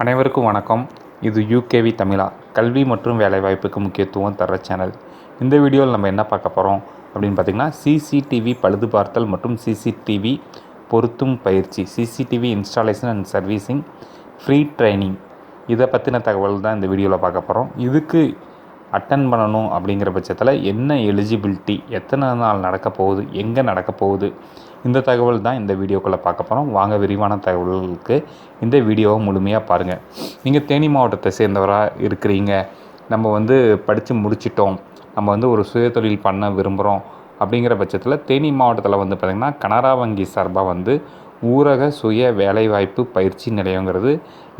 அனைவருக்கும் வணக்கம். இது யூகேவி தமிழா கல்வி மற்றும் வேலைவாய்ப்புக்கு முக்கியத்துவம் தர சேனல். இந்த வீடியோவில் நம்ம என்ன பார்க்க போகிறோம் அப்படின்னு பார்த்திங்கன்னா, சிசிடிவி பழுது பார்த்தல் மற்றும் சிசிடிவி பொருத்தும் பயிற்சி, CCTV installation and servicing free training, இதை பற்றின தகவல் தான் இந்த வீடியோவில் பார்க்க போகிறோம். இதுக்கு அட்டன் பண்ணணும் அப்படிங்கிற பட்சத்தில் என்ன எலிஜிபிலிட்டி, எத்தனை நாள் நடக்க போகுது, எங்கே நடக்க போகுது, இந்த தகவல் தான் இந்த வீடியோக்குள்ளே பார்க்க போகிறோம். வாங்க விரிவான தகவல்களுக்கு இந்த வீடியோவை முழுமையாக பாருங்கள். நீங்கள் தேனி மாவட்டத்தை சேர்ந்தவராக இருக்கிறீங்க, நம்ம படித்து முடிச்சிட்டோம், நம்ம ஒரு சுயதொழில் பண்ண விரும்புகிறோம் அப்படிங்கிற பட்சத்தில் தேனி மாவட்டத்தில் பார்த்திங்கன்னா கனரா வங்கி சார்பாக ஊரக சுய வேலைவாய்ப்பு பயிற்சி நிலையங்கிறது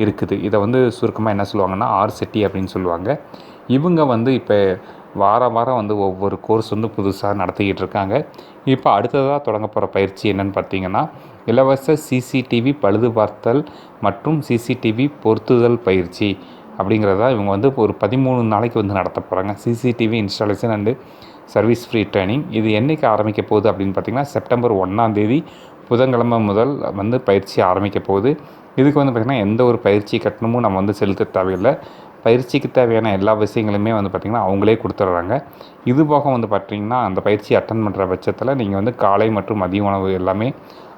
இருக்குது. இதை சுருக்கமாக என்ன சொல்லுவாங்கன்னா ஆர்சிட்டி அப்படின்னு சொல்லுவாங்க. இவங்க இப்போ வாரம் ஒவ்வொரு கோர்ஸ் புதுசாக நடத்திக்கிட்டு இருக்காங்க. இப்போ அடுத்ததாக தொடங்க போகிற பயிற்சி என்னென்னு பார்த்தீங்கன்னா, இலவச சிசிடிவி பழுது பார்த்தல் மற்றும் சிசிடிவி பொருத்துதல் பயிற்சி அப்படிங்கிறதா இவங்க ஒரு 13 நாளைக்கு நடத்த போகிறாங்க. CCTV installation and service free training. இது என்றைக்கு ஆரம்பிக்க போகுது அப்படின்னு பார்த்திங்கன்னா, செப்டம்பர் 1 புதன்கிழமை முதல் பயிற்சி ஆரம்பிக்க போகுது. இதுக்கு பார்த்திங்கன்னா எந்த ஒரு பயிற்சி கட்டணமும் நம்ம செலுத்த தேவையில்லை. பயிற்சிக்கு தேவையான எல்லா விஷயங்களுமே பார்த்திங்கன்னா அவங்களே கொடுத்துட்றாங்க. இது போக பார்த்திங்கன்னா அந்த பயிற்சி அட்டன் பண்ணுற பட்சத்தில் நீங்கள் காலை மற்றும் மதிய உணவு எல்லாமே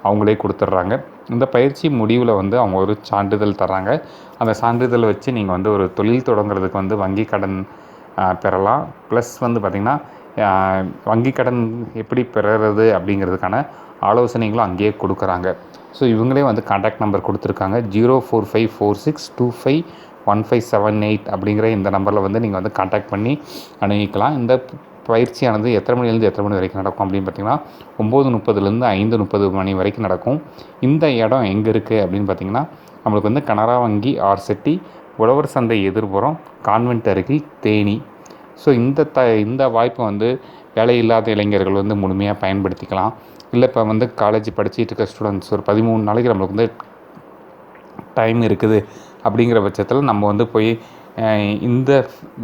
அவங்களே கொடுத்துட்றாங்க. இந்த பயிற்சி முடிவில் அவங்க ஒரு சான்றிதழ் தர்றாங்க. அந்த சான்றிதழை வச்சு நீங்கள் ஒரு தொழில் தொடங்குறதுக்கு வங்கி கடன் பெறலாம். ப்ளஸ் பார்த்திங்கன்னா வங்கி கடன் எப்படி பெறுறது அப்படிங்கிறதுக்கான ஆலோசனைகளும் அங்கேயே கொடுக்குறாங்க. ஸோ இவங்களே கான்டாக்ட் நம்பர் கொடுத்துருக்காங்க. 04546251578 அப்படிங்கிற இந்த நம்பரில் நீங்கள் கான்டாக்ட் பண்ணி அணுகிக்கலாம். இந்த பயிற்சியானது எத்தனை மணிலேருந்து எத்தனை மணி வரைக்கும் நடக்கும் அப்படின்னு பார்த்திங்கன்னா 9:30 5:30 மணி வரைக்கும் நடக்கும். இந்த இடம் எங்கே இருக்குது அப்படின்னு பார்த்திங்கன்னா, நம்மளுக்கு கனரா வங்கி ஆர்சிட்டி உழவர் சந்தை எதிர்புறம் கான்வென்ட் அருகில் தேனி. ஸோ இந்த வாய்ப்பை வேலை இல்லாத இளைஞர்கள் முழுமையாக பயன்படுத்திக்கலாம். இல்லை இப்போ காலேஜ் படிச்சுட்டு இருக்க ஸ்டூடெண்ட்ஸ் ஒரு 13 நாளைக்கு நம்மளுக்கு டைம் இருக்குது அப்படிங்கிற பட்சத்தில் நம்ம போய் இந்த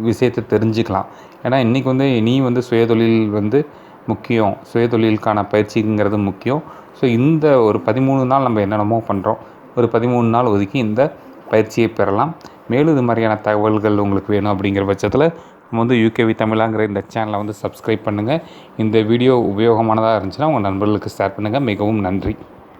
விஷயத்தை தெரிஞ்சுக்கலாம். ஏன்னா இன்றைக்கி நீ சுயதொழில் முக்கியம், சுயதொழிலுக்கான பயிற்சிங்கிறது முக்கியம். ஸோ இந்த ஒரு 13 நாள் நம்ம என்னென்னமோ பண்ணுறோம், ஒரு 13 நாள் ஒதுக்கி இந்த பயிற்சியை பெறலாம். மேலும் இது மாதிரியான தகவல்கள் உங்களுக்கு வேணும் அப்படிங்கிற பட்சத்தில் நம்ம யூகேவி தமிழாங்கிற இந்த சேனலை சப்ஸ்கிரைப் பண்ணுங்கள். இந்த வீடியோ உபயோகமானதாக இருந்துச்சுன்னா உங்கள் நண்பர்களுக்கு ஷேர் பண்ணுங்கள். மிகவும் நன்றி.